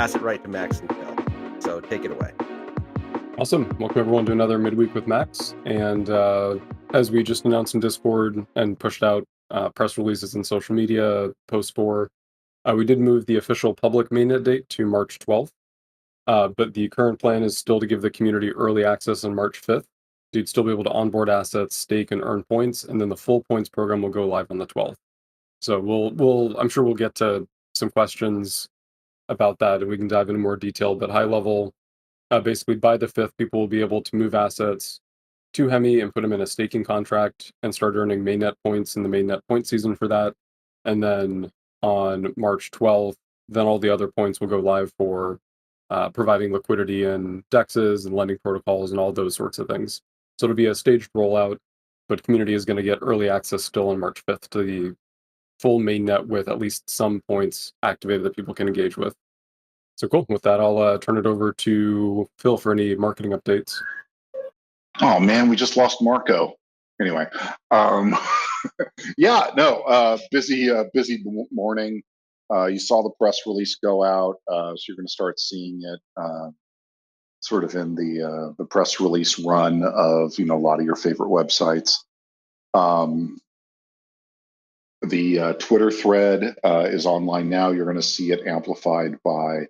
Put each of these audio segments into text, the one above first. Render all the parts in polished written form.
pass it right to Max and Phil. So take it away. Awesome. Welcome everyone to another Midweek with Max. And as we just announced in Discord and pushed out press releases and social media posts for, we did move the official public mainnet date to March 12th. But the current plan is still to give the community early access on March 5th. So you'd still be able to onboard assets, stake, and earn points, and then the full points program will go live on the 12th. So I'm sure we'll get to some questions about that, and we can dive into more detail. But high level, basically by the 5th, people will be able to move assets to Hemi and put them in a staking contract and start earning mainnet points in the mainnet point season for that. And then on March 12th, then all the other points will go live for providing liquidity in DEXs and lending protocols and all those sorts of things. So it'll be a staged rollout, but community is going to get early access still on March 5th to the full mainnet with at least some points activated that people can engage with. So cool. With that, I'll turn it over to Phil for any marketing updates. Oh man, we just lost Marco. Anyway, busy morning. You saw the press release go out, so you're going to start seeing it sort of in the press release run of a lot of your favorite websites. The Twitter thread is online now. You're going to see it amplified by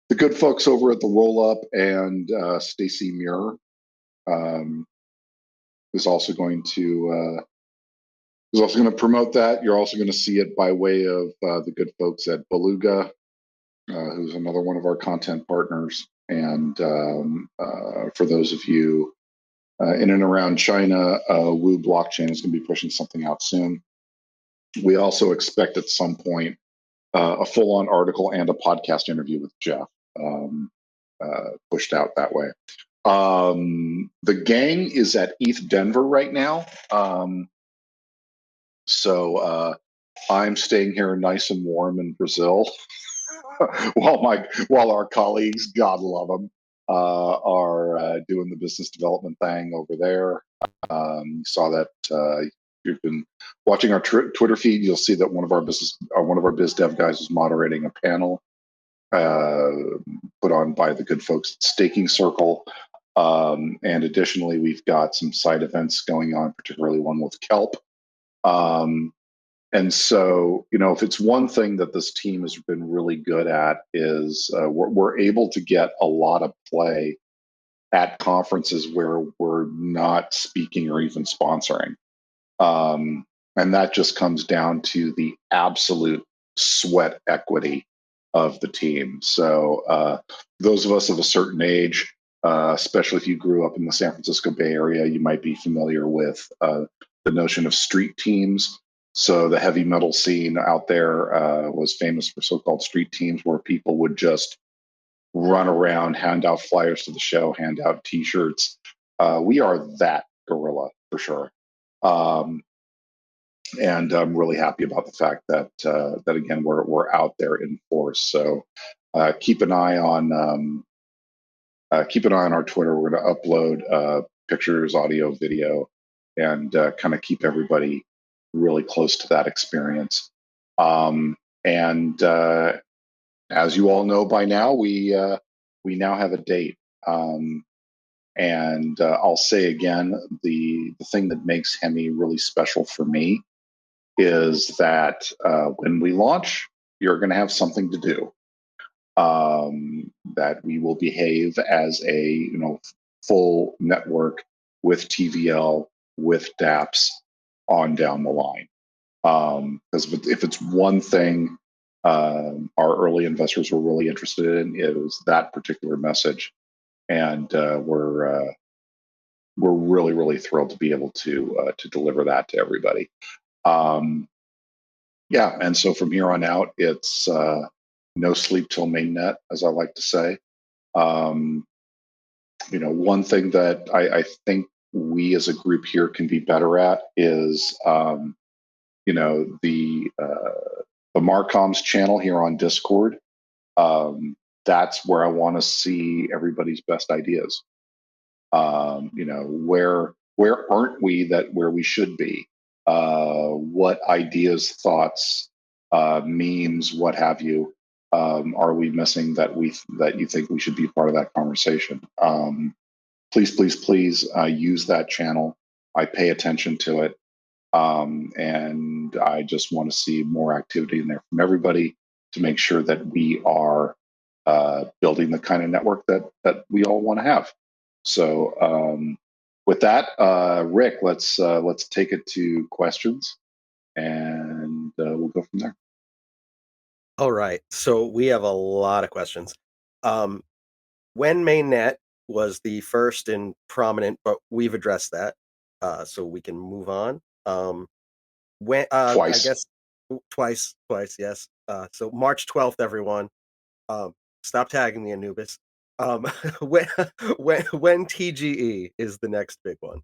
the good folks over at the Roll Up, and Stacy Muir is also going to promote that. You're also going to see it by way of the good folks at Beluga, who's another one of our content partners. And for those of you in and around China, Wu Blockchain is going to be pushing something out soon. We also expect at some point a full-on article and a podcast interview with Jeff pushed out that way. The gang is at ETH Denver right now. So I'm staying here nice and warm in Brazil while our colleagues, God love them, are doing the business development thing over there. You saw that you've been watching our Twitter feed. You'll see that one of our biz dev guys is moderating a panel put on by the good folks at Staking Circle. And additionally, we've got some side events going on, particularly one with Kelp. And so, if it's one thing that this team has been really good at is we're able to get a lot of play at conferences where we're not speaking or even sponsoring. And that just comes down to the absolute sweat equity of the team. So those of us of a certain age, especially if you grew up in the San Francisco Bay Area, you might be familiar with the notion of street teams. So the heavy metal scene out there was famous for so-called street teams, where people would just run around, hand out flyers to the show, hand out T-shirts. We are that guerrilla for sure. And I'm really happy about the fact that again we're out there in force. So keep an eye on our Twitter. We're going to upload pictures, audio, video, and kind of keep everybody really close to that experience. And as you all know by now, we now have a date. And I'll say again, the thing that makes Hemi really special for me is that when we launch, you're going to have something to do. That we will behave as a full network with TVL, with dApps on down the line. Because if it's one thing our early investors were really interested in, it was that particular message, and we're really, really thrilled to be able to deliver that to everybody. And so from here on out, it's no sleep till mainnet, as I like to say. One thing that I think we as a group here can be better at is, the Marcoms channel here on Discord. That's where I want to see everybody's best ideas. Where aren't we where we should be? What ideas, thoughts, memes, what have you, are we missing that you think we should be part of that conversation? Please use that channel. I pay attention to it, and I just want to see more activity in there from everybody to make sure that we are building the kind of network that we all want to have. So with that, Rick, let's take it to questions, and we'll go from there. All right. So we have a lot of questions. When mainnet was the first and prominent, but we've addressed that, so we can move on. When I Twice. guess twice, yes. So March 12th, everyone. Um, Stop tagging me, Anubis. When when TGE is the next big one?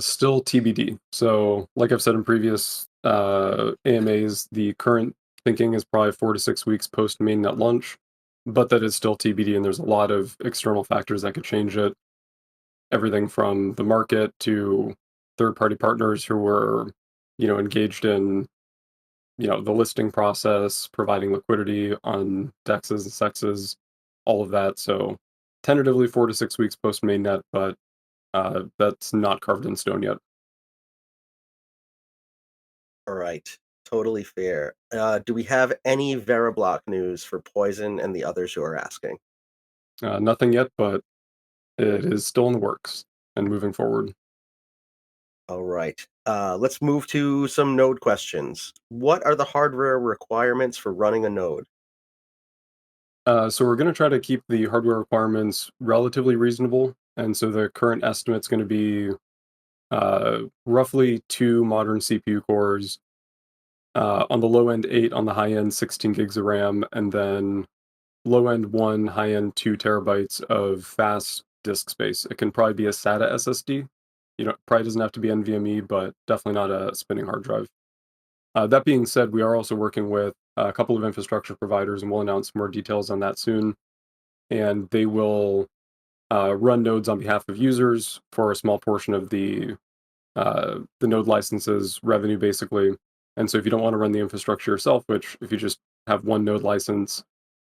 Still TBD. So, like I've said in previous AMAs, the current thinking is probably 4 to 6 weeks post mainnet launch, but that is still TBD, and there's a lot of external factors that could change it. Everything from the market to third-party partners who were, engaged in, the listing process, providing liquidity on DEXs and SEXs, all of that. So, tentatively 4 to 6 weeks post mainnet, but that's not carved in stone yet. All right. Totally fair. Do we have any Veriblock news for Poison and the others who are asking? Nothing yet, but it is still in the works and moving forward. All right. Let's move to some node questions. What are the hardware requirements for running a node? So we're going to try to keep the hardware requirements relatively reasonable, and so the current estimate's going to be roughly 2 modern CPU cores, on the low end 8, on the high end 16 gigs of RAM, and then low end 1, high end 2 terabytes of fast disk space. It can probably be a SATA SSD. Probably doesn't have to be NVMe, but definitely not a spinning hard drive. That being said, we are also working with a couple of infrastructure providers, and we'll announce more details on that soon. And they will run nodes on behalf of users for a small portion of the node licenses revenue, basically. And so if you don't want to run the infrastructure yourself, which if you just have one node license,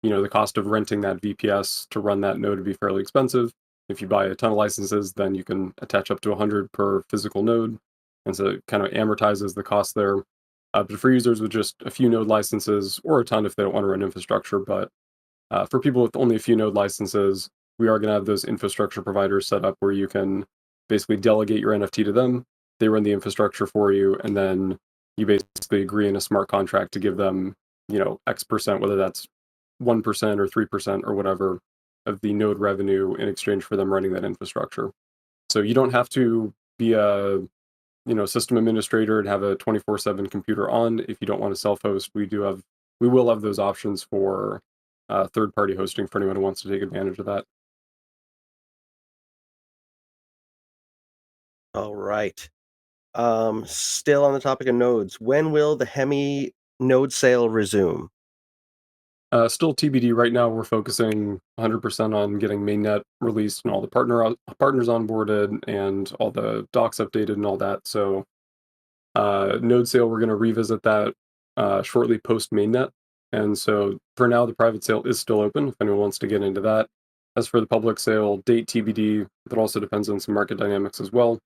the cost of renting that VPS to run that node would be fairly expensive. If you buy a ton of licenses, then you can attach up to 100 per physical node. And so it kind of amortizes the cost there. But for users with just a few node licenses, or a ton if they don't want to run infrastructure, but for people with only a few node licenses, we are going to have those infrastructure providers set up where you can basically delegate your NFT to them. They run the infrastructure for you, and then you basically agree in a smart contract to give them, X percent, whether that's 1% or 3% or whatever of the node revenue in exchange for them running that infrastructure. So you don't have to be a system administrator and have a 24/7 computer on if you don't want to self-host. We will have those options for third-party hosting for anyone who wants to take advantage of that. All right. Still on the topic of nodes, when will the Hemi node sale resume? Still TBD right now. We're focusing 100% on getting mainnet released and all the partners onboarded and all the docs updated and all that. So node sale, we're going to revisit that shortly post mainnet. And so for now, the private sale is still open if anyone wants to get into that. As for the public sale, date TBD. That also depends on some market dynamics as well.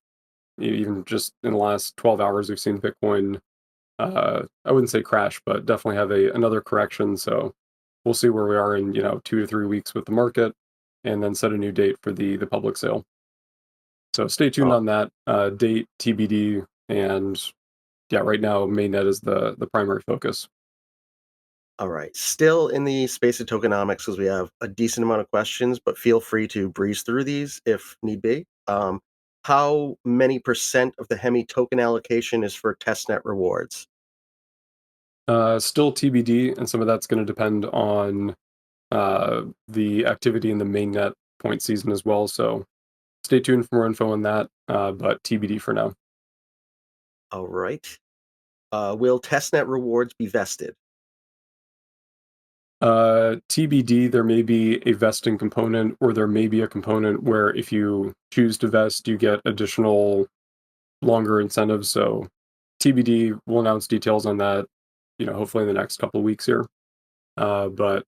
Even just in the last 12 hours, we've seen Bitcoin, I wouldn't say crash, but definitely have another correction. So we'll see where we are in 2 to 3 weeks with the market, and then set a new date for the public sale. So stay tuned Oh, on that. Date TBD, and yeah, right now mainnet is the primary focus. all right. Still in the space of tokenomics because we have a decent amount of questions, but feel free to breeze through these if need be. How many percent of the Hemi token allocation is for testnet rewards? Still TBD, and some of that's going to depend on the activity in the mainnet point season as well. So stay tuned for more info on that, but TBD for now. All right. Will testnet rewards be vested? TBD, there may be a vesting component, or there may be a component where if you choose to vest, you get additional longer incentives. So TBD, we'll announce details on that, hopefully in the next couple of weeks here. but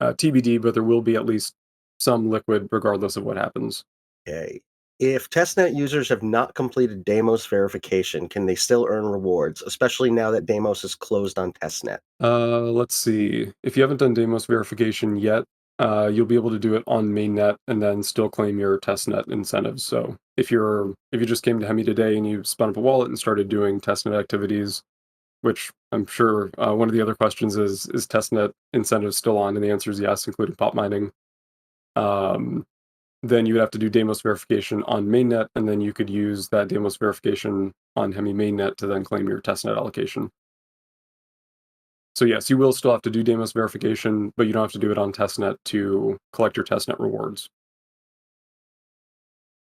TBD. But there will be at least some liquid, regardless of what happens. Okay. If testnet users have not completed Deimos verification, can they still earn rewards, especially now that Deimos is closed on testnet? Let's see. If you haven't done Deimos verification yet, you'll be able to do it on mainnet and then still claim your testnet incentives. So if you just came to Hemi today and you spun up a wallet and started doing testnet activities, which I'm sure one of the other questions is testnet incentives still on? And the answer is yes, including pop mining. Um, then you would have to do Deimos verification on mainnet, and then you could use that Deimos verification on Hemi mainnet to then claim your testnet allocation. So yes, you will still have to do Deimos verification, but you don't have to do it on testnet to collect your testnet rewards.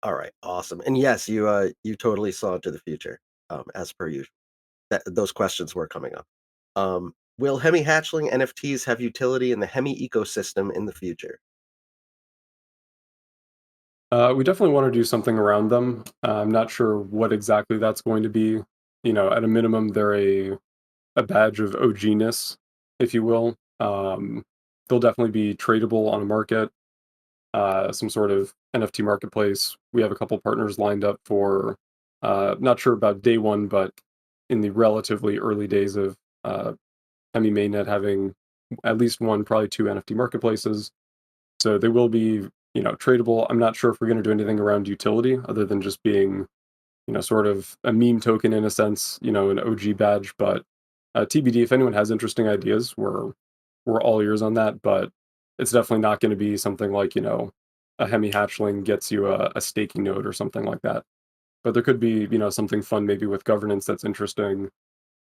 All right, awesome. And yes, you totally saw into the future, as per usual. Those questions were coming up. Will Hemi hatchling NFTs have utility in the Hemi ecosystem in the future? We definitely want to do something around them. I'm not sure what exactly that's going to be. At a minimum, they're a badge of OG-ness, if you will. They'll definitely be tradable on a market, some sort of NFT marketplace. We have a couple partners lined up for, not sure about day one, but in the relatively early days of Hemi mainnet having at least one, probably two NFT marketplaces. So they will be, tradable. I'm not sure if we're going to do anything around utility other than just being, sort of a meme token in a sense, an OG badge. But TBD, if anyone has interesting ideas, we're all ears on that. But it's definitely not going to be something like, a Hemi hatchling gets you a staking node or something like that. But there could be, something fun maybe with governance that's interesting.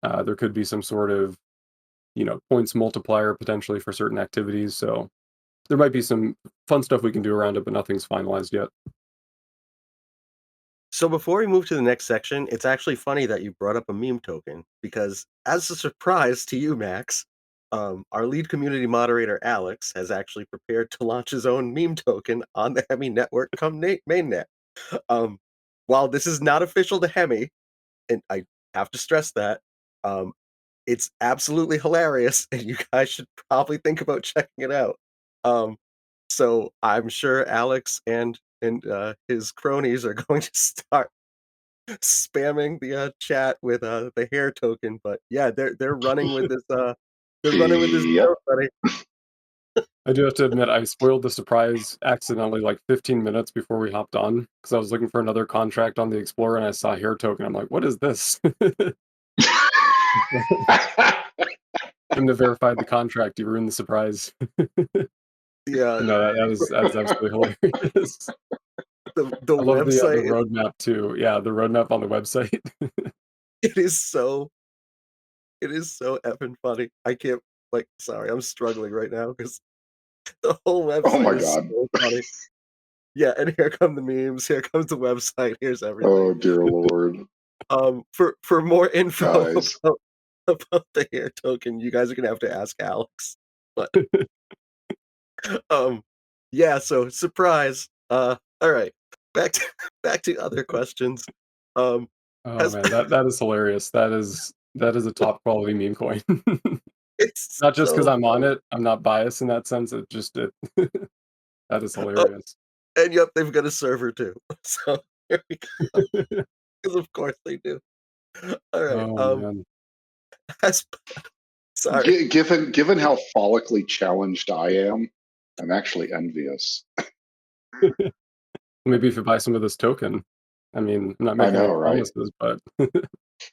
There could be some sort of, points multiplier potentially for certain activities. So there might be some fun stuff we can do around it, but nothing's finalized yet. So before we move to the next section, it's actually funny that you brought up a meme token because, as a surprise to you, Max, our lead community moderator Alex has actually prepared to launch his own meme token on the Hemi network come mainnet. Um, while this is not official to Hemi, and I have to stress that, um, it's absolutely hilarious, and you guys should probably think about checking it out. Um, so I'm sure Alex and his cronies are going to start spamming the chat with the hair token. But yeah, they're running with this they're running with this Yep. joke, buddy. I do have to admit, I spoiled the surprise accidentally like 15 minutes before we hopped on because I was looking for another contract on the Explorer and I saw hair token. I'm like, what is this? Couldn't have verified the contract. You ruined the surprise. Yeah, No, that's absolutely hilarious. the I love the website roadmap too. Yeah, the roadmap on the website. it is so effing funny. I can't like sorry, I'm struggling right now because the whole Oh website my is God. so funny. Yeah, and here come the memes. Here comes the website. Here's everything. Oh dear Lord. For more info Guys. about the hair token, you guys are gonna have to ask Alex. But um, yeah. So surprise. All right. Back to back to other questions. Um, Oh has man, that is hilarious. That is a top quality meme coin. it's Not just because so I'm on funny. it. I'm not biased in that sense. It that is Oh, hilarious. and yep, they've got a server too. So here we go. Because of course they do. All right. Oh man. Has sorry. Given how follically challenged I am, I'm actually envious. Maybe if you buy some of this token. I mean, I'm not I making any know, right? promises, but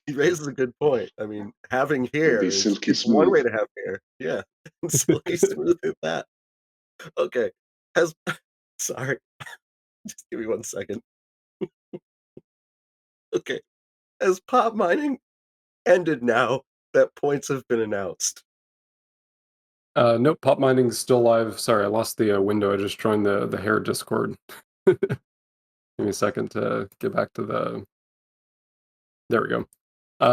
He raises a good point. I mean, having It'd hair be is silky it's one smooth. way to have hair. Yeah. Silky smooth is that. Okay. Has sorry, just give me 1 second. Okay. Has pop mining ended now that points have been announced? nope, pop mining's still live. Sorry, I lost the window. I just joined the hair Discord. Give me a second to get back to the. There we go.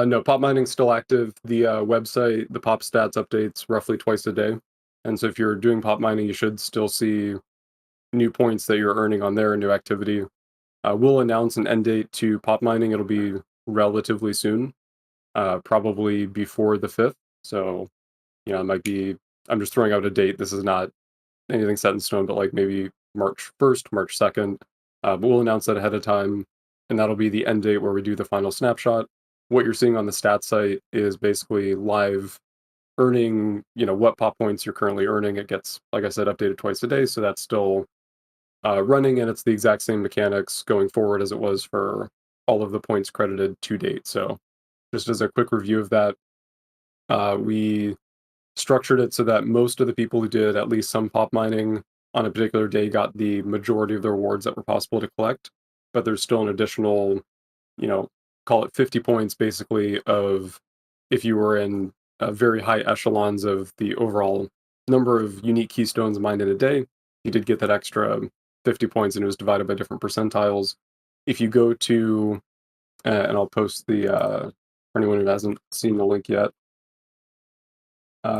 No, pop mining's still active. The website, the pop stats updates roughly twice a day, and so if you're doing pop mining, you should still see new points that you're earning on there, a new activity. We'll announce an end date to pop mining. It'll be relatively soon, probably before the 5th. So, it might be I'm just throwing out a date. This is not anything set in stone, but like maybe March 1st, March 2nd. But we'll announce that ahead of time, and that'll be the end date where we do the final snapshot. What you're seeing on the stat site is basically live earning, what pop points you're currently earning. It gets, like I said, updated twice a day, so that's still running, and it's the exact same mechanics going forward as it was for all of the points credited to date. So, just as a quick review of that, we structured it so that most of the people who did at least some pop mining on a particular day got the majority of the rewards that were possible to collect. But there's still an additional, you know, call it 50 points basically of if you were in very high echelons of the overall number of unique keystones mined in a day, you did get that extra 50 points and it was divided by different percentiles. If you go to, and I'll post the, for anyone who hasn't seen the link yet,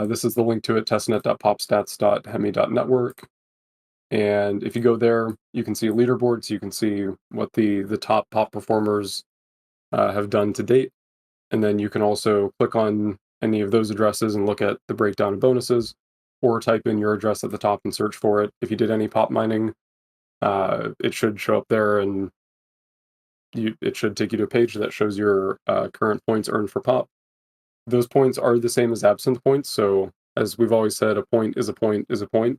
this is the link to it, testnet.popstats.hemi.network. And if you go there, you can see a leaderboard, so you can see what the top pop performers have done to date. And then you can also click on any of those addresses and look at the breakdown of bonuses, or type in your address at the top and search for it. If you did any pop mining, it should show up there, and it should take you to a page that shows your current points earned for pop. Those points are the same as absinthe points. So as we've always said, a point is a point is a point.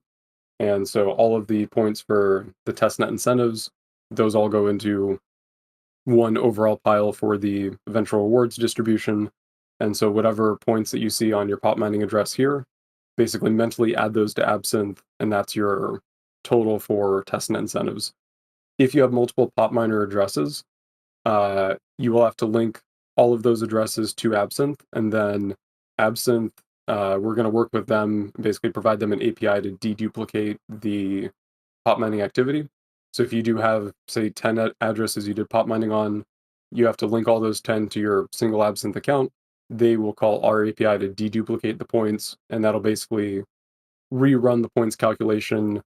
And so all of the points for the testnet incentives, those all go into one overall pile for the eventual rewards distribution. And so whatever points that you see on your pop mining address here, basically mentally add those to absinthe, and that's your total for testnet incentives. If you have multiple pop miner addresses, you will have to link all of those addresses to absinthe, and then absinthe, we're going to work with them, basically provide them an API to deduplicate the pop mining activity. So if you do have, say, 10 addresses you did pop mining on, you have to link all those 10 to your single absinthe account. They will call our API to deduplicate the points, and that'll basically rerun the points calculation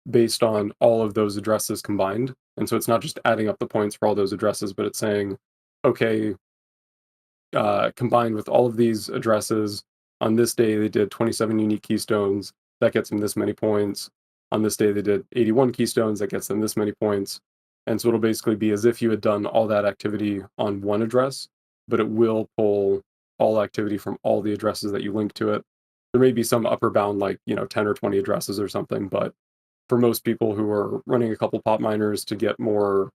based on all of those addresses combined. And so it's not just adding up the points for all those addresses, but it's saying, okay, combined with all of these addresses, on this day they did 27 unique keystones. That gets them this many points. On this day they did 81 keystones. That gets them this many points. And so it'll basically be as if you had done all that activity on one address, but it will pull all activity from all the addresses that you link to it. There may be some upper bound, like 10 or 20 addresses or something, but for most people who are running a couple pop miners to get more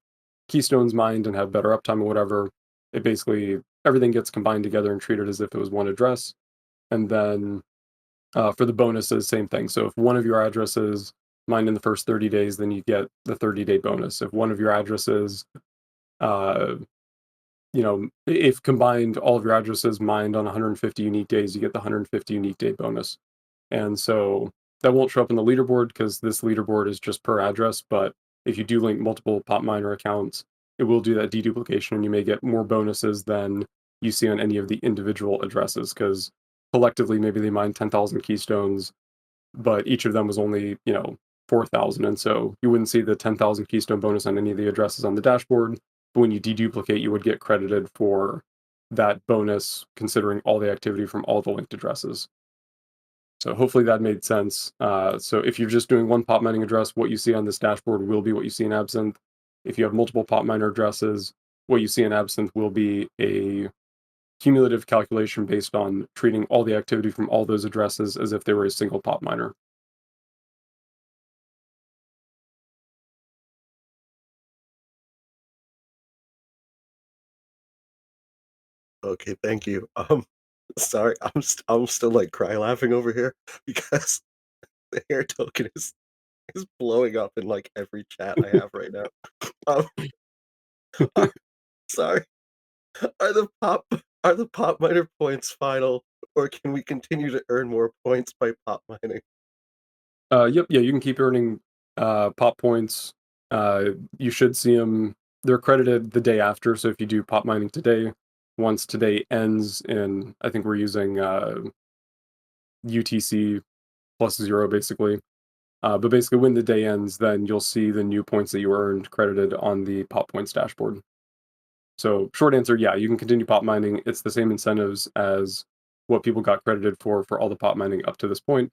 keystones mined and have better uptime or whatever, it basically everything gets combined together and treated as if it was one address. And then for the bonuses, same thing. So if one of your addresses mined in the first 30 days, then you get the 30-day bonus. If one of your addresses, uh, if combined all of your addresses mined on 150 unique days, you get the 150 unique day bonus. And so that won't show up in the leaderboard because this leaderboard is just per address. But if you do link multiple pop miner accounts, it will do that deduplication, and you may get more bonuses than you see on any of the individual addresses, because collectively maybe they mined 10,000 keystones, but each of them was only 4,000, and so you wouldn't see the 10,000 keystone bonus on any of the addresses on the dashboard. But when you deduplicate, you would get credited for that bonus, considering all the activity from all the linked addresses. So hopefully that made sense. So if you're just doing one pop mining address, what you see on this dashboard will be what you see in Absinthe. If you have multiple pop miner addresses, what you see in Absinthe will be a cumulative calculation based on treating all the activity from all those addresses as if they were a single pop miner. Okay, thank you. Sorry, I'm still like cry laughing over here because the hair token is blowing up in like every chat I have right now. Um, uh, sorry. Are the pop are the pop miner points final, or can we continue to earn more points by pop mining? Yep, yeah, you can keep earning pop points. You should see them. They're credited the day after. So if you do pop mining today, once today ends, and I think we're using UTC plus 0 basically. But basically, when the day ends, then you'll see the new points that you earned credited on the pop points dashboard. So short answer, yeah, you can continue pop mining. It's the same incentives as what people got credited for all the pop mining up to this point.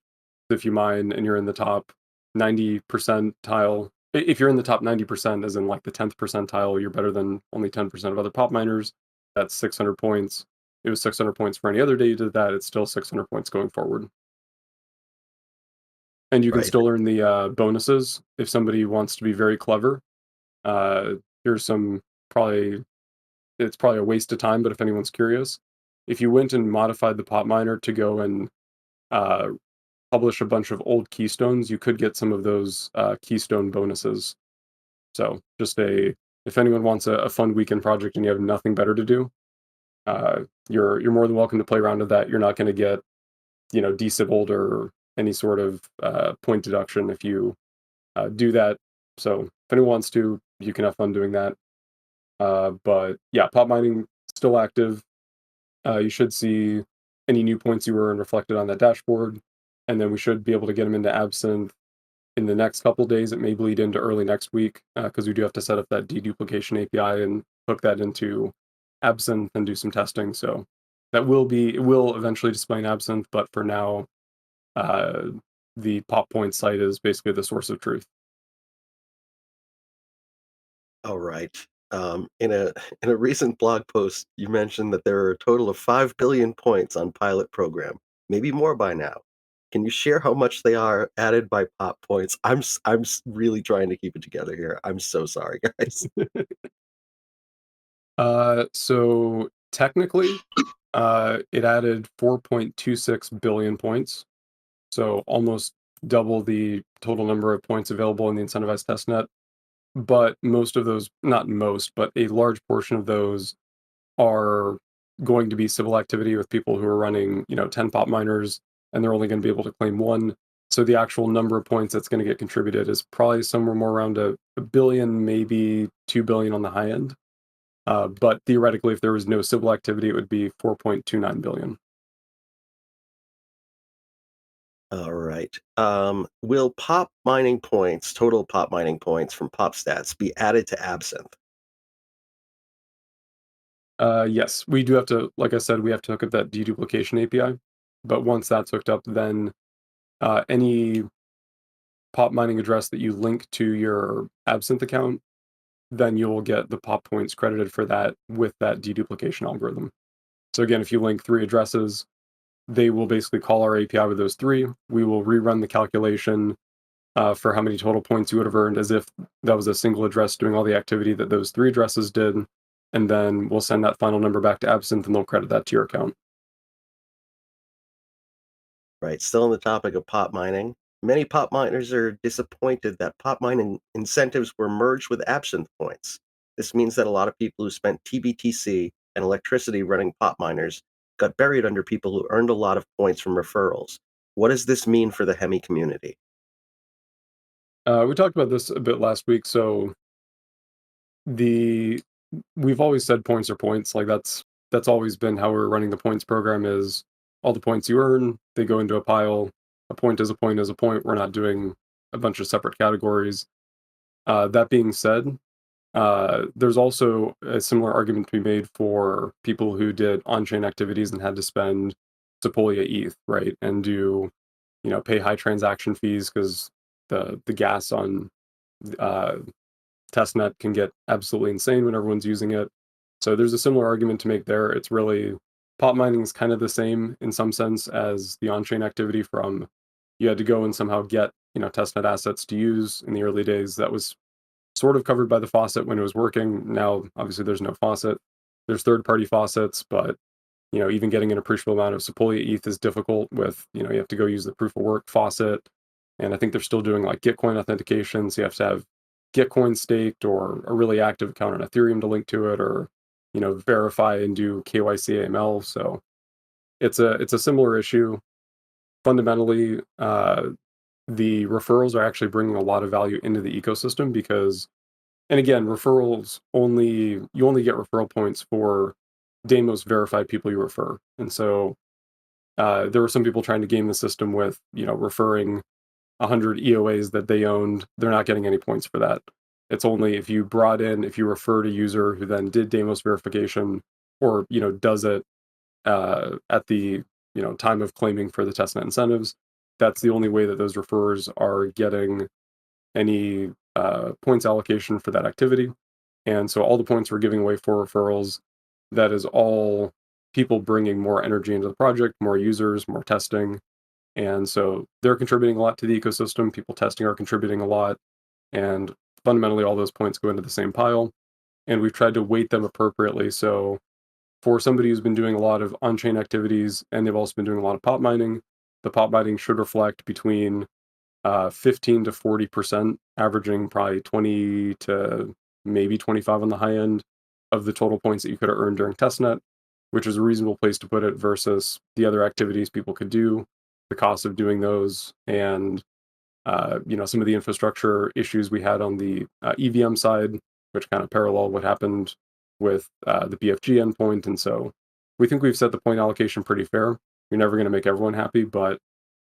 If you mine and you're in the top 90 percentile, if you're in the top 90%, as in like the 10th percentile, you're better than only 10% of other pop miners. That's 600 points. It was 600 points for any other day you did that. It's still 600 points going forward. And you can Right. still earn the bonuses if somebody wants to be very clever. Uh, here's some probably it's probably a waste of time, but if anyone's curious, if you went and modified the pop miner to go and uh, publish a bunch of old keystones, you could get some of those keystone bonuses. So just if anyone wants a fun weekend project and you have nothing better to do, you're more than welcome to play around with that. You're not going to get decibled or any sort of point deduction if you do that. So if anyone wants to, you can have fun doing that. But yeah, pop mining still active. You should see any new points you earn reflected on that dashboard, and then we should be able to get them into Absinthe in the next couple days. It may bleed into early next week because we do have to set up that deduplication API and hook that into Absinthe and do some testing. So it will eventually display in Absinthe, but for now, uh, the pop point site is basically the source of truth. All right. In a in a recent blog post, you mentioned that there are a total of 5 billion points on pilot program, maybe more by now. Can you share how much they are added by pop points? Really trying to keep it together here. I'm so sorry, guys. So technically, it added 4.26 billion points, so almost double the total number of points available in the incentivized testnet. But most of those, not most, but a large portion of those are going to be civil activity with people who are running, 10 pop miners, and they're only going to be able to claim one. So the actual number of points that's going to get contributed is probably somewhere more around a billion, maybe 2 billion on the high end. But theoretically, if there was no civil activity, it would be 4.29 billion. All right. Will pop mining points, total pop mining points from pop stats be added to Absinthe? Yes, we do have to, like I said, we have to hook up that deduplication API. But once that's hooked up, then any pop mining address that you link to your Absinthe account, then you'll get the pop points credited for that with that deduplication algorithm. So again, if you link three addresses, they will basically call our API with those three. We will rerun the calculation for how many total points you would have earned as if that was a single address doing all the activity that those three addresses did. And then we'll send that final number back to Absinthe and they'll credit that to your account. Right. Still on the topic of pop mining. Many pop miners are disappointed that pop mining incentives were merged with Absinthe points. This means that a lot of people who spent TBTC and electricity running pop miners got buried under people who earned a lot of points from referrals. What does this mean for the Hemi community? We talked about this a bit last week. So the we've always said points are points. Like that's always been how we're running the points program is all the points you earn, they go into a pile. A point is a point is a point. We're not doing a bunch of separate categories. That being said, there's also a similar argument to be made for people who did on-chain activities and had to spend Sepolia ETH, right? And do, pay high transaction fees because the gas on uh, testnet can get absolutely insane when everyone's using it. So there's a similar argument to make there. It's really pop mining is kind of the same in some sense as the on-chain activity from you had to go and somehow get, testnet assets to use in the early days. That was sort of covered by the faucet when it was working. Now, obviously, there's no faucet. There's third-party faucets, but even getting an appreciable amount of Sepolia ETH is difficult. With you have to go use the proof of work faucet, and I think they're still doing like Gitcoin authentication. So you have to have Gitcoin staked or a really active account on Ethereum to link to it, or verify and do KYC AML. So it's a similar issue. Fundamentally, the referrals are actually bringing a lot of value into the ecosystem because, and again, referrals you only get referral points for Damos verified people you refer. And so there were some people trying to game the system with, referring 100 EOAs that they owned. They're not getting any points for that. It's only if you referred a user who then did Damos verification or, does it at the, time of claiming for the testnet incentives, that's the only way that those referrers are getting any points allocation for that activity. And so all the points we're giving away for referrals, that is all people bringing more energy into the project, more users, more testing. And so they're contributing a lot to the ecosystem. People testing are contributing a lot. And fundamentally, all those points go into the same pile. And we've tried to weight them appropriately. So for somebody who's been doing a lot of on chain activities and they've also been doing a lot of pop mining, the pop mining should reflect between 15 to 40%, averaging probably 20 to maybe 25 on the high end of the total points that you could have earned during testnet, which is a reasonable place to put it versus the other activities people could do, the cost of doing those, and some of the infrastructure issues we had on the EVM side, which kind of parallel what happened with the BFG endpoint. And so we think we've set the point allocation pretty fair. You're never going to make everyone happy, but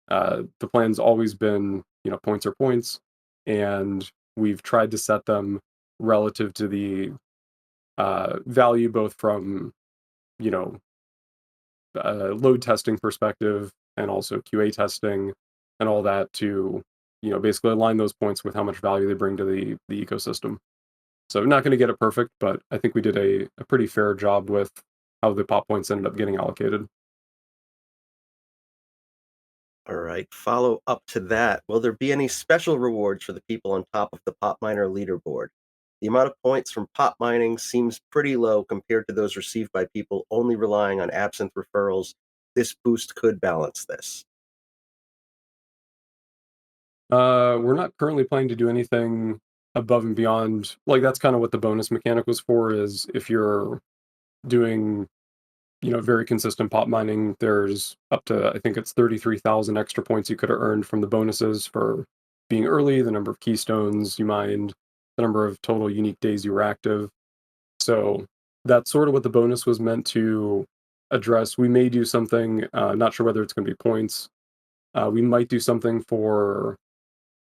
the plan's always been, points are points, and we've tried to set them relative to the value, both from, you know, load testing perspective and also QA testing and all that to, basically align those points with how much value they bring to the ecosystem. So not going to get it perfect, but I think we did a pretty fair job with how the pop points ended up getting allocated. All right. Follow up to that. Will there be any special rewards for the people on top of the pop miner leaderboard? The amount of points from pop mining seems pretty low compared to those received by people only relying on absinthe referrals. This boost could balance this. We're not currently planning to do anything above and beyond. Like that's kind of what the bonus mechanic was for. Is if you're doing, very consistent pop mining, there's up to I think it's 33,000 extra points you could have earned from the bonuses for being early, the number of keystones you mined, the number of total unique days you were active. So that's sort of what the bonus was meant to address. We may do something. Not sure whether it's going to be points. We might do something for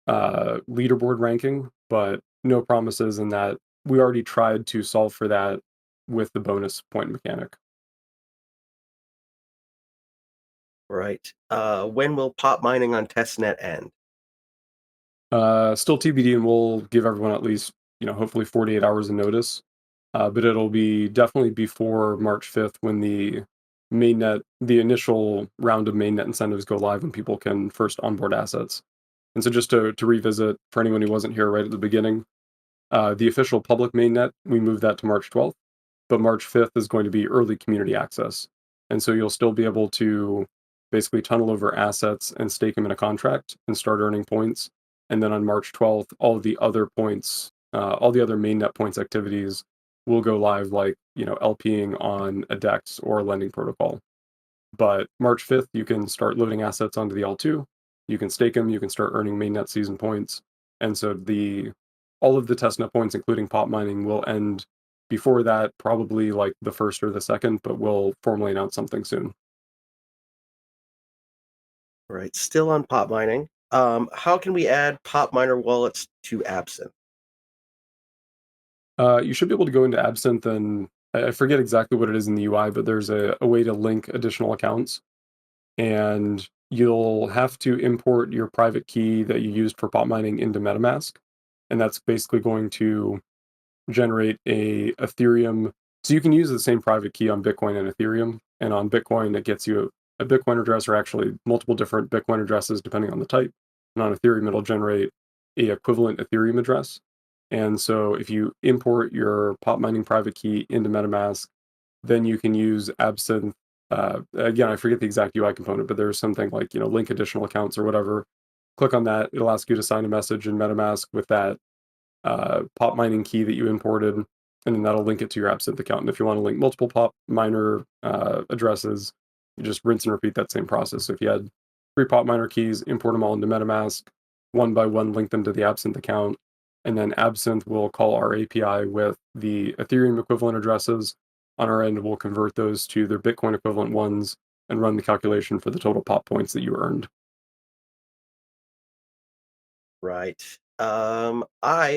leaderboard ranking, but no promises in that we already tried to solve for that with the bonus point mechanic. Right. When will pop mining on testnet end? Still TBD, and we'll give everyone at least, hopefully 48 hours of notice. But it'll be definitely before March 5th when the initial round of mainnet incentives go live and people can first onboard assets. And so just to revisit for anyone who wasn't here right at the beginning, the official public mainnet, we moved that to March 12th, but March 5th is going to be early community access. And so you'll still be able to basically tunnel over assets and stake them in a contract and start earning points. And then on March 12th, all of the other points, all the other mainnet points activities will go live, like, LPing on a DEX or a lending protocol. But March 5th, you can start loading assets onto the L2. You can stake them. You can start earning mainnet season points. And so all of the testnet points, including pop mining, will end before that, probably like the first or the second, but we'll formally announce something soon. Right. Still on pop mining. How can we add pop miner wallets to Absinthe? You should be able to go into Absinthe, and I forget exactly what it is in the UI, but there's a way to link additional accounts. And you'll have to import your private key that you used for pop mining into MetaMask. And that's basically going to generate a Ethereum. So you can use the same private key on Bitcoin and Ethereum. And on Bitcoin, it gets you a Bitcoin address, or actually multiple different Bitcoin addresses depending on the type. And on Ethereum, it'll generate a equivalent Ethereum address. And so if you import your pop mining private key into MetaMask, then you can use Absinthe. Again, I forget the exact UI component, but there's something like, link additional accounts or whatever. Click on that. It'll ask you to sign a message in MetaMask with that pop mining key that you imported, and then that'll link it to your Absinthe account. And if you want to link multiple pop miner addresses, you just rinse and repeat that same process. So if you had 3 pop miner keys, import them all into MetaMask, one by one, link them to the Absinthe account, and then Absinthe will call our API with the Ethereum equivalent addresses. On our end, we'll convert those to their Bitcoin equivalent ones and run the calculation for the total pop points that you earned. Right. I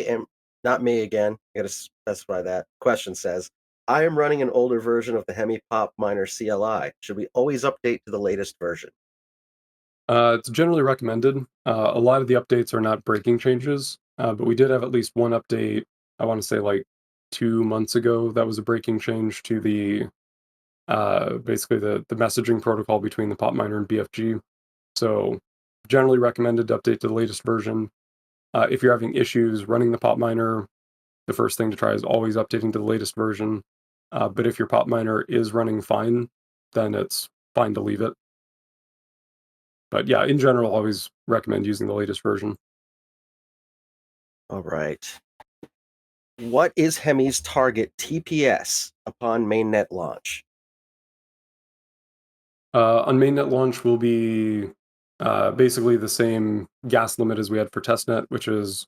am not me again. I gotta specify that. Question says, I am running an older version of the Hemi Pop Miner CLI. Should we always update to the latest version? It's generally recommended. A lot of the updates are not breaking changes, but we did have at least one update. I want to say like 2 months ago that was a breaking change to the basically the messaging protocol between the pop miner and BFG. So generally recommended to update to the latest version. If you're having issues running the pop miner, the first thing to try is always updating to the latest version. But if your pop miner is running fine, then it's fine to leave it. But yeah, in general, always recommend using the latest version. All right. What is Hemi's target TPS upon mainnet launch? On mainnet launch will be basically the same gas limit as we had for testnet, which is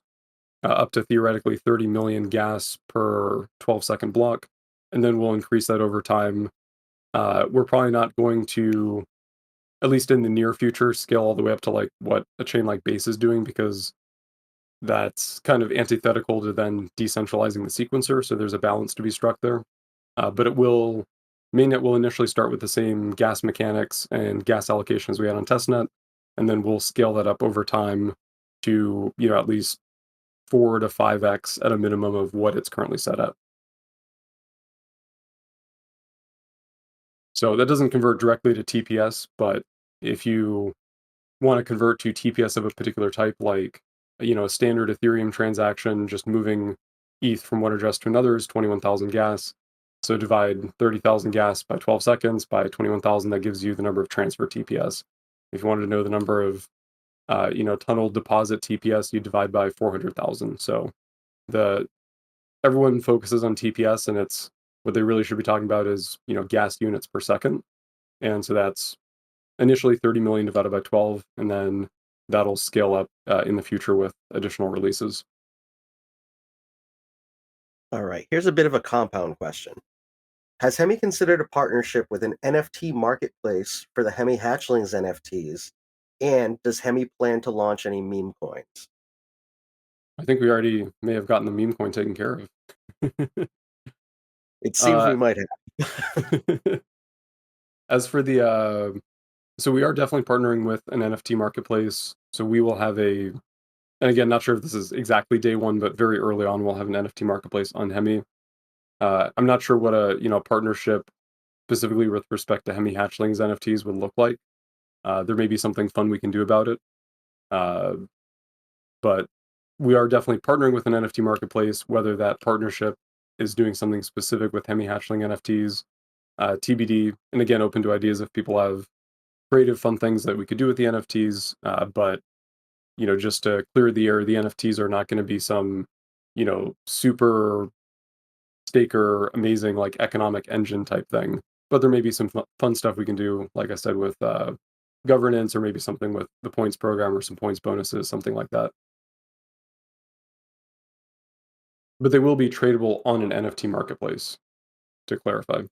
up to theoretically 30 million gas per 12-second block. And then we'll increase that over time. We're probably not going to, at least in the near future, scale all the way up to like what a chain like Base is doing, because that's kind of antithetical to then decentralizing the sequencer. So there's a balance to be struck there. But mainnet will initially start with the same gas mechanics and gas allocation as we had on testnet, and then we'll scale that up over time to, at least 4 to 5x at a minimum of what it's currently set at. So that doesn't convert directly to TPS, but if you want to convert to TPS of a particular type, like a standard Ethereum transaction, just moving ETH from one address to another is 21,000 gas. So divide 30,000 gas by 12 seconds by 21,000, that gives you the number of transfer TPS. If you wanted to know the number of tunnel deposit TPS, you divide by 400,000. So the everyone focuses on TPS, and it's what they really should be talking about is gas units per second. And so that's initially 30 million divided by 12, and then that'll scale up in the future with additional releases. All right. Here's a bit of a compound question. Has Hemi considered a partnership with an NFT marketplace for the Hemi Hatchlings NFTs? And does Hemi plan to launch any meme coins? I think we already may have gotten the meme coin taken care of. It seems uh, we might have. as for the, so we are definitely partnering with an NFT marketplace. So we will have and again, not sure if this is exactly day one, but very early on, we'll have an NFT marketplace on Hemi. I'm not sure what a partnership specifically with respect to Hemi Hatchlings NFTs would look like. There may be something fun we can do about it. Uh, but we are definitely partnering with an NFT marketplace. Whether that partnership is doing something specific with Hemi Hatchling NFTs, TBD. And again, open to ideas if people have creative, fun things that we could do with the NFTs. But just to clear the air, the NFTs are not going to be some super staker, amazing like economic engine type thing. But there may be some fun stuff we can do, like I said, with governance, or maybe something with the points program or some points bonuses, something like that. But they will be tradable on an NFT marketplace, to clarify.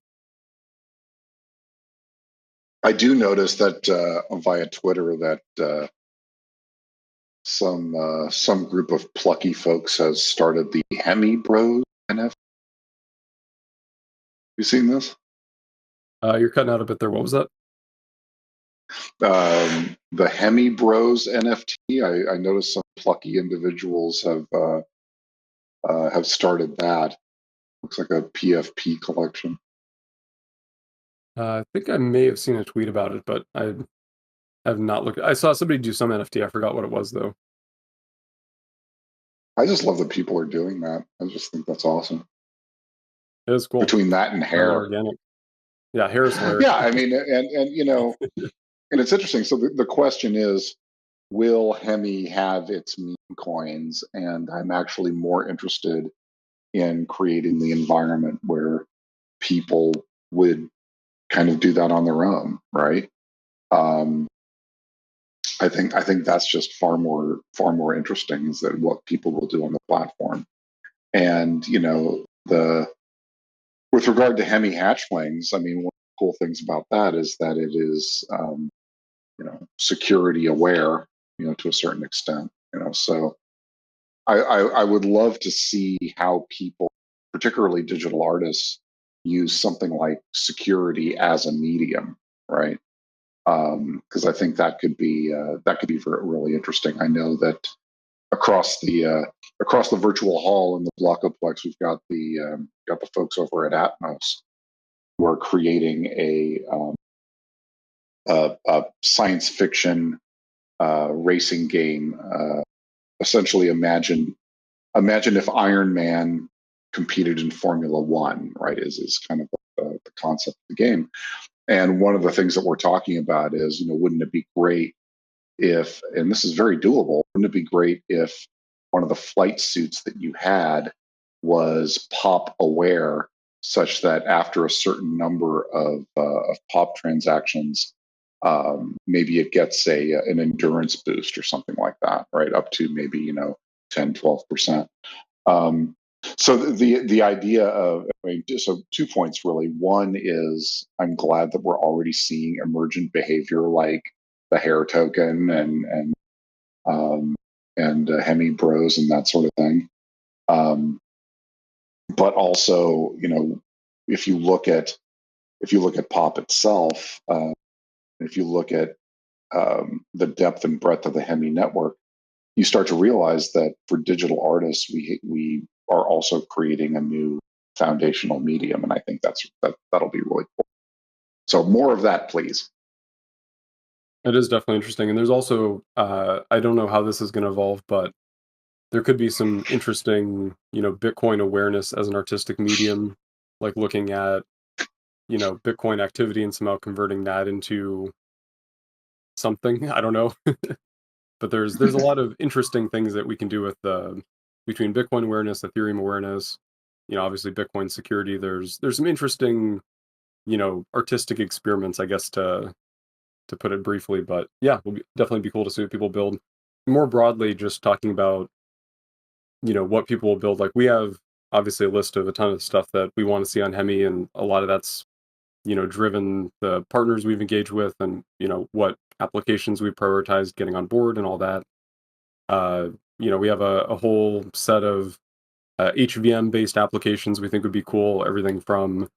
I do notice that via Twitter that some group of plucky folks has started the Hemi Bros NFT. You seen this? You're cutting out a bit there. What was that? The Hemi Bros NFT. I noticed some plucky individuals have started that. Looks like a PFP collection. I think I may have seen a tweet about it, but I have not looked. I saw somebody do some NFT. I forgot what it was, though. I just love that people are doing that. I just think that's awesome. It is cool. Between that and Highly hair. organic. Yeah, hair is hilarious. Yeah, I mean, and it's interesting. So the question is, will Hemi have its meme coins? And I'm actually more interested in creating the environment where people would kind of do that on their own, right? Um, I think that's just far more interesting is that what people will do on the platform. And the with regard to Hemi hatchlings, I mean, one of the cool things about that is that it is security aware, to a certain extent. So I would love to see how people, particularly digital artists, use something like security as a medium, right? because I think that could be really interesting. I know that across the virtual hall in the Blockoplex, we've got the folks over at Atmos who are creating a science fiction racing game. Essentially, imagine if Iron Man competed in Formula One, right? Is kind of the concept of the game. And one of the things that we're talking about is, wouldn't it be great if, and this is very doable, wouldn't it be great if one of the flight suits that you had was pop aware, such that after a certain number of pop transactions, maybe it gets an endurance boost or something like that, right? Up to maybe 10, 12%. So the idea of, so 2 points really. One is I'm glad that we're already seeing emergent behavior like the hair token and Hemi Bros and that sort of thing. But also, if you look at pop itself, if you look at the depth and breadth of the Hemi network, you start to realize that for digital artists, we are also creating a new foundational medium, and I think that'll be really cool. So more of that, please. It is definitely interesting, and there's also I don't know how this is going to evolve, but there could be some interesting, Bitcoin awareness as an artistic medium, like looking at, Bitcoin activity and somehow converting that into something. I don't know, but there's a lot of interesting things that we can do with between Bitcoin awareness, Ethereum awareness, obviously Bitcoin security. There's some interesting, artistic experiments, I guess, to put it briefly. But yeah, definitely be cool to see what people build. More broadly, just talking about, what people will build. Like we have obviously a list of a ton of stuff that we want to see on Hemi, and a lot of that's, driven the partners we've engaged with and, what applications we prioritized getting on board and all that. Uh, we have a whole set of HVM-based applications we think would be cool. Everything from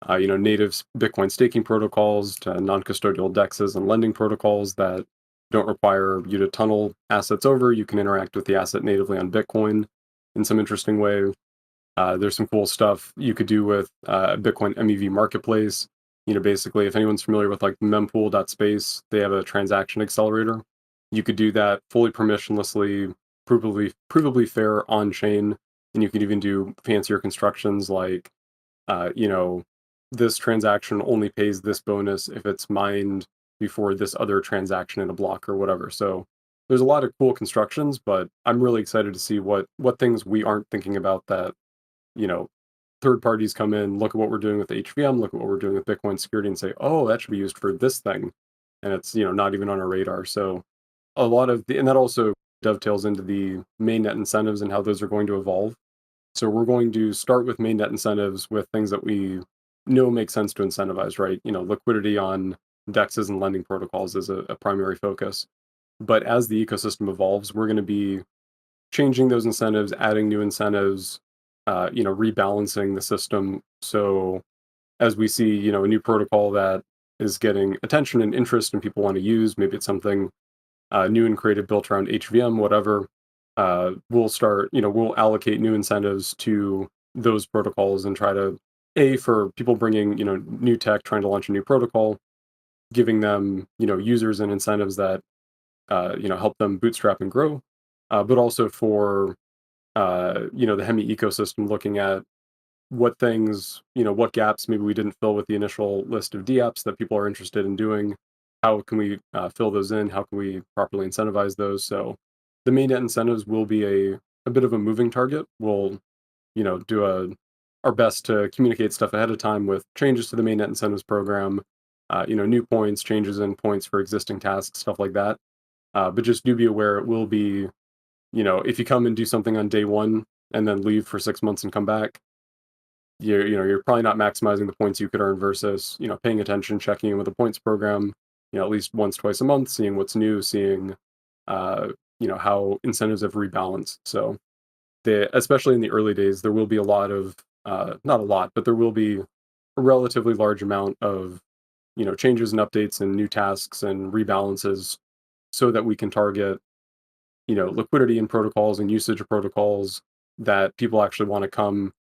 native Bitcoin staking protocols to non-custodial dexes and lending protocols that don't require you to tunnel assets over. You can interact with the asset natively on Bitcoin in some interesting way. There's some cool stuff you could do with Bitcoin MEV marketplace. Basically, if anyone's familiar with like mempool.space, they have a transaction accelerator. You could do that fully permissionlessly, provably fair on chain, and you could even do fancier constructions like, uh, you know, this transaction only pays this bonus if it's mined before this other transaction in a block or whatever. So there's a lot of cool constructions, but I'm really excited to see what things we aren't thinking about that, you know, third parties come in, look at what we're doing with HVM, look at what we're doing with Bitcoin security and say, oh, that should be used for this thing. And it's, not even on our radar. So a lot of and that also dovetails into the mainnet incentives and how those are going to evolve. So we're going to start with mainnet incentives with things that we know make sense to incentivize, right? Liquidity on dexes and lending protocols is a primary focus. But as the ecosystem evolves, we're going to be changing those incentives, adding new incentives, rebalancing the system. So as we see, a new protocol that is getting attention and interest and people want to use, maybe it's something new and creative built around HVM, whatever, we'll allocate new incentives to those protocols and try to, for people bringing, new tech, trying to launch a new protocol, giving them, users and incentives that, help them bootstrap and grow, but also for, the Hemi ecosystem, looking at what things, what gaps maybe we didn't fill with the initial list of DApps that people are interested in doing. How can we fill those in? How can we properly incentivize those? So the mainnet incentives will be a bit of a moving target. We'll, do our best to communicate stuff ahead of time with changes to the mainnet incentives program, new points, changes in points for existing tasks, stuff like that. But just do be aware it will be, if you come and do something on day one and then leave for 6 months and come back, you're probably not maximizing the points you could earn versus, paying attention, checking in with the points program, at least once, twice a month, seeing what's new, seeing, how incentives have rebalanced. So especially in the early days, there will be a lot of, not a lot, but there will be a relatively large amount of changes and updates and new tasks and rebalances so that we can target liquidity in protocols and usage of protocols that people actually want to come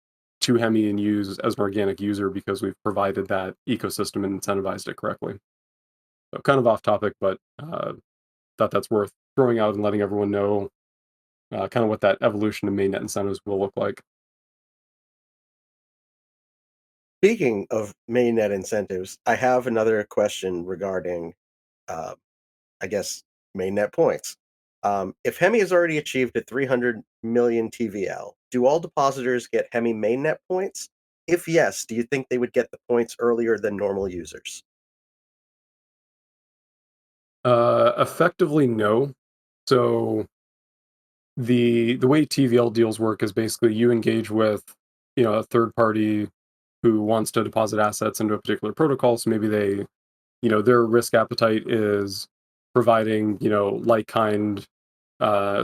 to Hemi and use as an organic user because we've provided that ecosystem and incentivized it correctly. So kind of off topic, but thought that's worth throwing out and letting everyone know kind of what that evolution of mainnet incentives will look like. Speaking of mainnet incentives, I have another question regarding, uh, I guess, mainnet points. If Hemi has already achieved a 300 million TVL, do all depositors get Hemi mainnet points? If yes, do you think they would get the points earlier than normal users? Effectively, no. So the way TVL deals work is basically you engage with a third party who wants to deposit assets into a particular protocol. So maybe they their risk appetite is providing like kind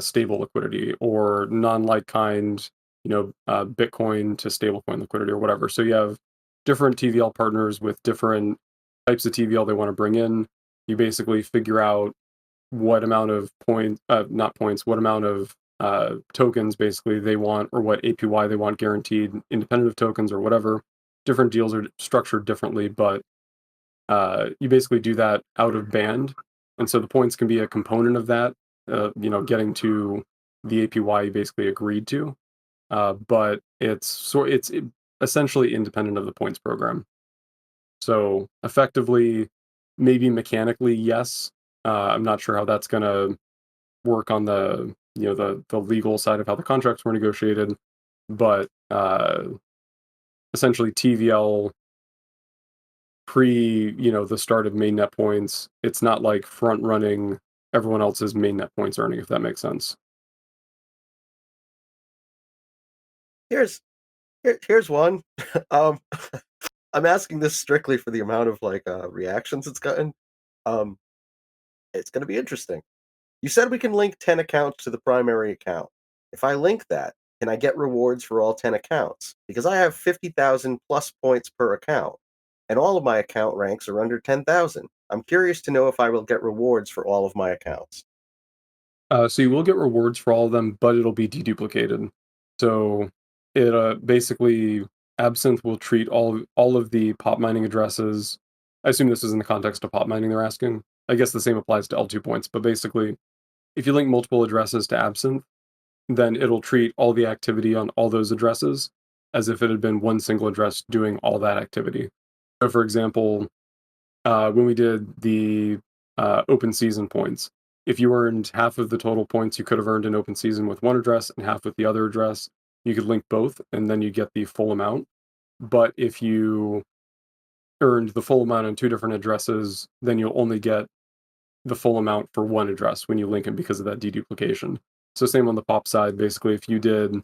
stable liquidity or non like kind Bitcoin to stablecoin liquidity or whatever. So you have different TVL partners with different types of TVL they want to bring in. You basically figure out what amount of points, not points, what amount of tokens basically they want, or what APY they want guaranteed, independent of tokens or whatever. Different deals are structured differently, but you basically do that out of band, and so the points can be a component of that. Getting to the APY you basically agreed to, but it's essentially independent of the points program. So effectively, maybe mechanically, yes. I'm not sure how that's gonna work on the the legal side of how the contracts were negotiated, but essentially TVL pre the start of mainnet points, it's not like front running everyone else's mainnet points earning, if that makes sense. Here's here's one. um, I'm asking this strictly for the amount of reactions it's gotten. Um, it's going to be interesting. You said we can link 10 accounts to the primary account. If I link that, can I get rewards for all 10 accounts? Because I have 50,000 plus points per account, and all of my account ranks are under 10,000. I'm curious to know if I will get rewards for all of my accounts. So you will get rewards for all of them, but it'll be deduplicated. So it basically Absinthe will treat all of the pop mining addresses. I assume this is in the context of pop mining they're asking. I guess the same applies to L2 points, but basically, if you link multiple addresses to Absinthe, then it'll treat all the activity on all those addresses as if it had been one single address doing all that activity. So, for example, when we did the open season points, if you earned half of the total points you could have earned in open season with one address and half with the other address, you could link both and then you get the full amount. But if you earned the full amount on two different addresses, then you'll only get the full amount for one address when you link it because of that deduplication. So same on the pop side. Basically, if you did,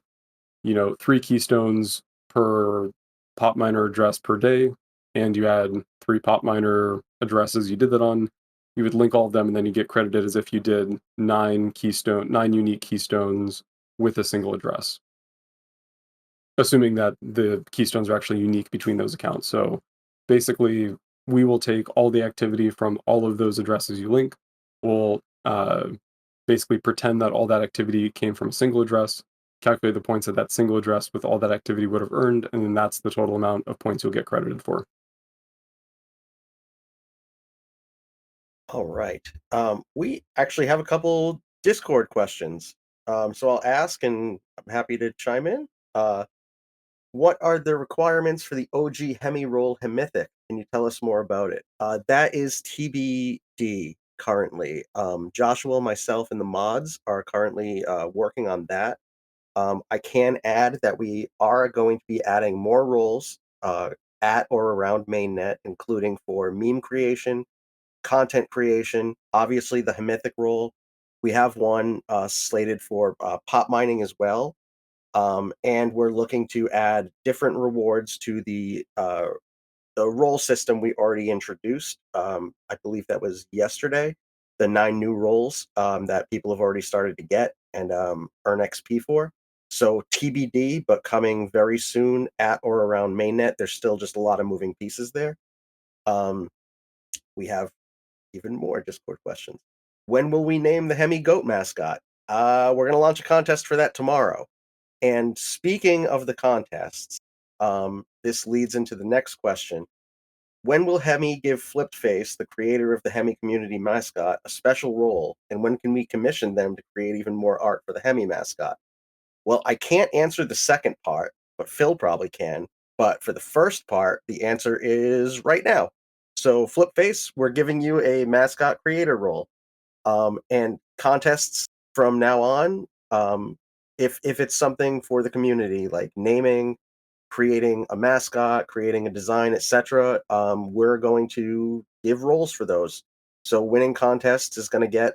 3 keystones per pop miner address per day, and you had 3 pop miner addresses you did that on, you would link all of them and then you get credited as if you did 9 unique keystones with a single address. Assuming that the keystones are actually unique between those accounts. So basically, we will take all the activity from all of those addresses you link. We'll basically pretend that all that activity came from a single address, calculate the points that that single address with all that activity would have earned, and then that's the total amount of points you'll get credited for. All right. We actually have a couple Discord questions. So I'll ask and I'm happy to chime in. What are the requirements for the OG Hemi roll Hemithic? Can you tell us more about it? That is TBD currently. Joshua, myself, and the mods are currently working on that. I can add that we are going to be adding more roles at or around mainnet, including for meme creation, content creation, obviously the Hemithic role. We have one slated for pop mining as well. And we're looking to add different rewards to the role system we already introduced. I believe that was yesterday. The 9 new roles that people have already started to get and earn XP for. So TBD, but coming very soon at or around mainnet. There's still just a lot of moving pieces there. Um, We have even more Discord questions. When will we name the Hemi goat mascot? We're gonna launch a contest for that tomorrow. And speaking of the contests, this leads into the next question. When will Hemi give Flipped Face, the creator of the Hemi community mascot, a special role? And when can we commission them to create even more art for the Hemi mascot? Well, I can't answer the second part, but Phil probably can. But for the first part, the answer is right now. So, Flip Face, we're giving you a mascot creator role. And contests from now on, if it's something for the community, like naming, creating a mascot, creating a design, etc., we're going to give roles for those. So winning contests is going to get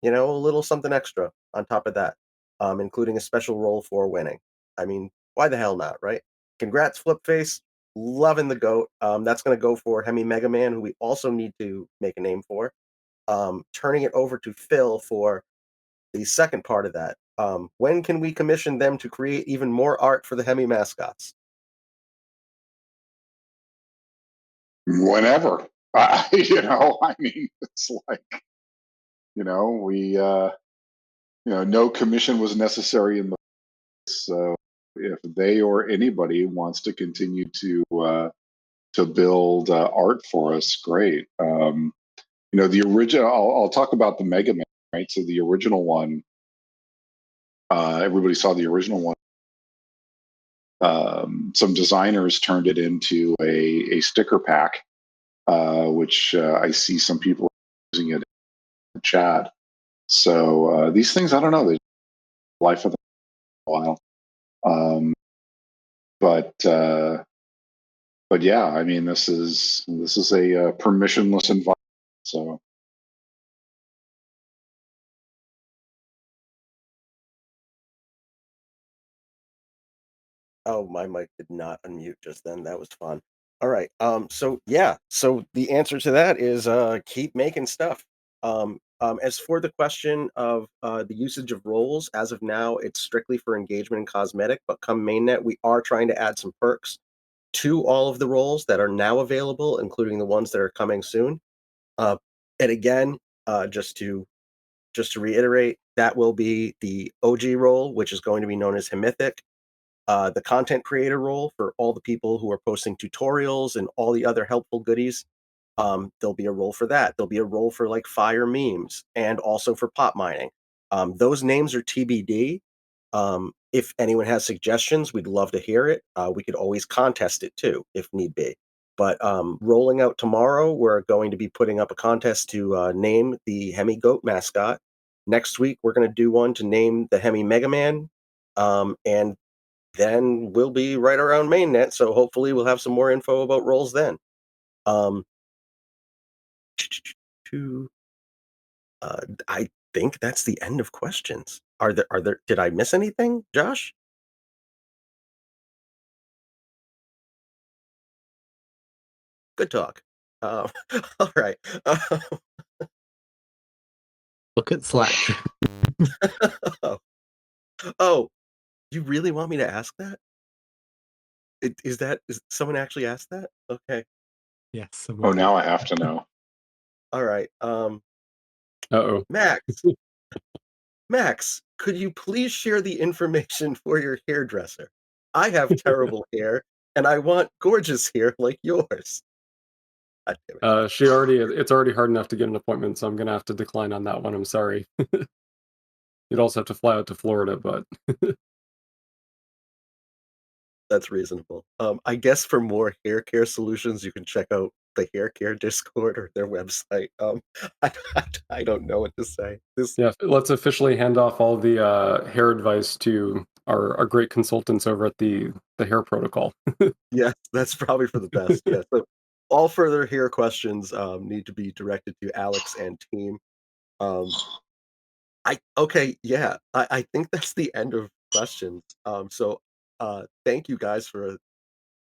a little something extra on top of that, including a special role for winning. I mean, why the hell not, right? Congrats, Flipface. Loving the goat. That's going to go for Hemi Mega Man, who we also need to make a name for. Turning it over to Phil for the second part of that. When can we commission them to create even more art for the Hemi mascots? Whenever. I mean, it's like, we, no commission was necessary in the. So if they or anybody wants to continue to build art for us, great. The original. I'll talk about the Mega Man, right? So the original one. Everybody saw the original one. Some designers turned it into a sticker pack, which I see some people using it in the chat. So these things, I don't know, they life of them a while. But yeah, I mean, this is a permissionless environment. So Oh, my mic did not unmute just then. That was fun. All right. So yeah. So the answer to that is keep making stuff. As for the question of the usage of roles, as of now, it's strictly for engagement and cosmetic. But come mainnet, we are trying to add some perks to all of the roles that are now available, including the ones that are coming soon. Uh, and again, just to reiterate, that will be the OG role, which is going to be known as Hemithic, the content creator role for all the people who are posting tutorials and all the other helpful goodies. There'll be a role for that. There'll be a role for like fire memes and also for pop mining. Those names are TBD. If anyone has suggestions, we'd love to hear it. We could always contest it too, if need be. But rolling out tomorrow, we're going to be putting up a contest to name the Hemi Goat mascot. Next week, we're going to do one to name the Hemi Mega Man. And then we'll be right around mainnet. So hopefully we'll have some more info about roles then. Um, to, I think that's the end of questions. Are there, did I miss anything, Josh? Good talk. Um, all right. Look at Slack. Oh, oh, you really want me to ask that? Is someone actually asked that? Okay. Yes, oh, someone did. now I have to know. All right. Uh-oh. Max, could you please share the information for your hairdresser? I have terrible hair and I want gorgeous hair like yours. God damn it. It's already hard enough to get an appointment, so I'm gonna have to decline on that one. I'm sorry. You'd also have to fly out to Florida, but That's reasonable. I guess for more hair care solutions, you can check out the hair care Discord or their website. I don't know what to say. yeah, let's officially hand off all the hair advice to our great consultants over at the Hair Protocol. Yes, that's probably for the best. Yeah. So all further hair questions need to be directed to Alex and team. Um, I think that's the end of questions. So thank you guys for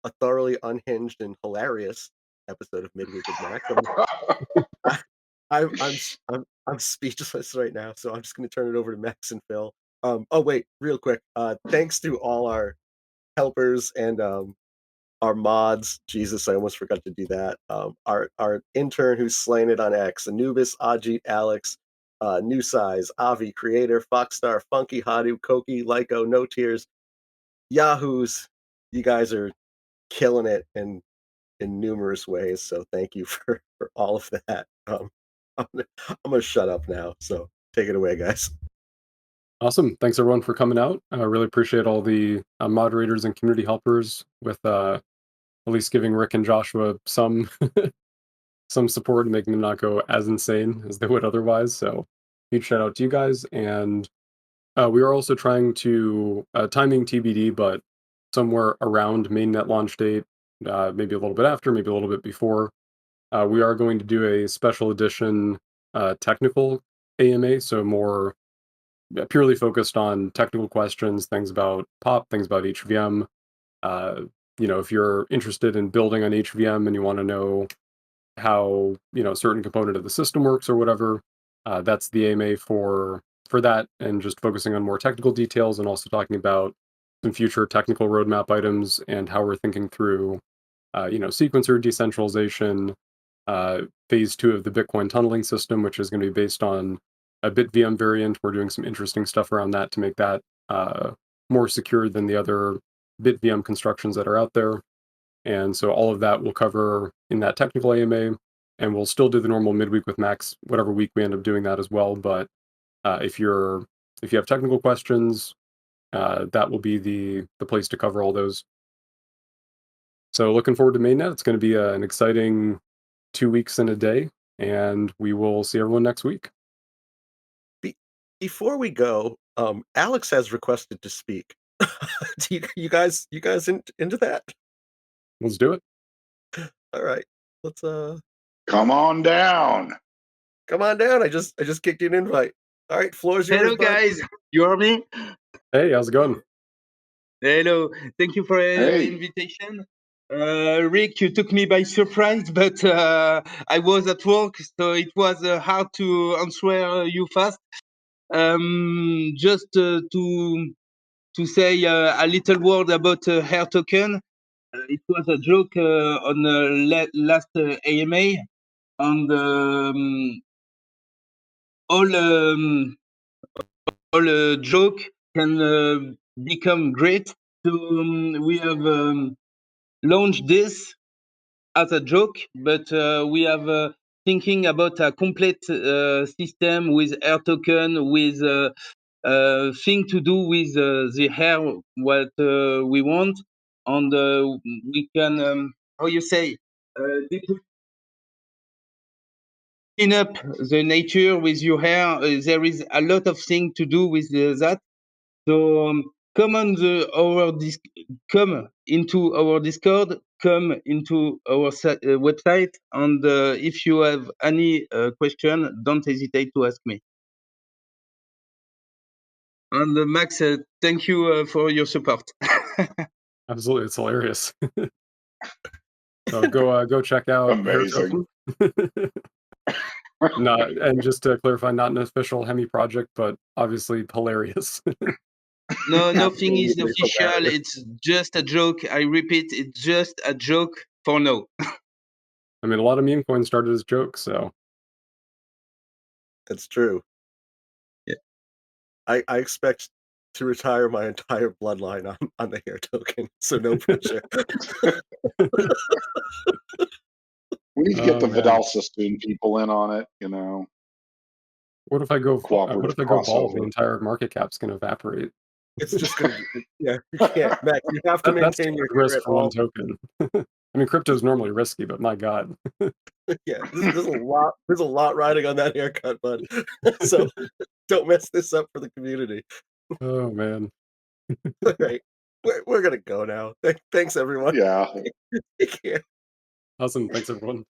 a thoroughly unhinged and hilarious episode of Midweek with Max. I, I'm speechless right now, so I'm just going to turn it over to Max and Phil. Oh wait, real quick. Thanks to all our helpers and our mods. Jesus, I almost forgot to do that. Our intern who's slaying it on X, Anubis, Ajit, Alex, New Size, Avi, Creator, Foxstar, Funky, Hadu, Koki, Lyco, No Tears, Yahoos. You guys are killing it in numerous ways. So thank you for all of that. I'm gonna shut up now. So take it away, guys. Awesome. Thanks everyone for coming out. I really appreciate all the moderators and community helpers with at least giving Rick and Joshua some some support and making them not go as insane as they would otherwise. So huge shout out to you guys. And we are also trying to timing TBD, but somewhere around mainnet launch date, maybe a little bit after, maybe a little bit before. We are going to do a special edition technical AMA, so more purely focused on technical questions, things about POP, things about HVM. Uh, if you're interested in building on HVM and you want to know how a certain component of the system works or whatever, that's the AMA for that, and just focusing on more technical details and also talking about some future technical roadmap items and how we're thinking through, sequencer decentralization, phase 2 of the Bitcoin tunneling system, which is going to be based on a BitVM variant. We're doing some interesting stuff around that to make that more secure than the other BitVM constructions that are out there. And so all of that we'll cover in that technical AMA, and we'll still do the normal midweek with Max, whatever week we end up doing that as well. But if you have technical questions, that will be the place to cover all those. So looking forward to mainnet. It's going to be an exciting 2 weeks and a day, and we will see everyone next week. Before we go, Alex has requested to speak. Do you guys into that? Let's do it. All right, let's Come on down. come on down. I just kicked you an invite. All right, floor's yours, Hello, bud. guys. You hear me? Hey, how's it going? Hello. Thank you for the Hey. invitation. Rick, you took me by surprise, but I was at work, so it was hard to answer you fast. Just to say a little word about hair token. It was a joke on last AMA, and all joke can become great. So we have launched this as a joke, but we have thinking about a complete system with air token, with thing to do with the hair, what we want, and we can, how you say, clean up the nature with your hair. There is a lot of things to do with that. So come into our Discord, come into our website, and if you have any question, don't hesitate to ask me. And Max, thank you for your support. Absolutely, it's hilarious. So go check out Hair Amazing. Token. Not, and just to clarify, not an official Hemi project, but obviously hilarious. No, nothing is Absolutely official. hilarious. It's just a joke. I repeat, it's just a joke for now. I mean, a lot of meme coins started as jokes, so That's true. Yeah. I expect to retire my entire bloodline on the hair token, so no pressure. We need to get the man. Vidal Sassoon people in on it, you know. What if I go Cooperative bald? The crossover. entire market cap's gonna evaporate. It's just gonna be, yeah, you can't, Max. You have to That's maintain your the risk hair at for one all. token. I mean, crypto's normally risky, but my God. Yeah, there's a lot riding on that haircut, bud. So don't mess this up for the community. Oh man. All right, we're gonna go now. Thanks everyone. Yeah. Take care. Awesome. Thanks everyone.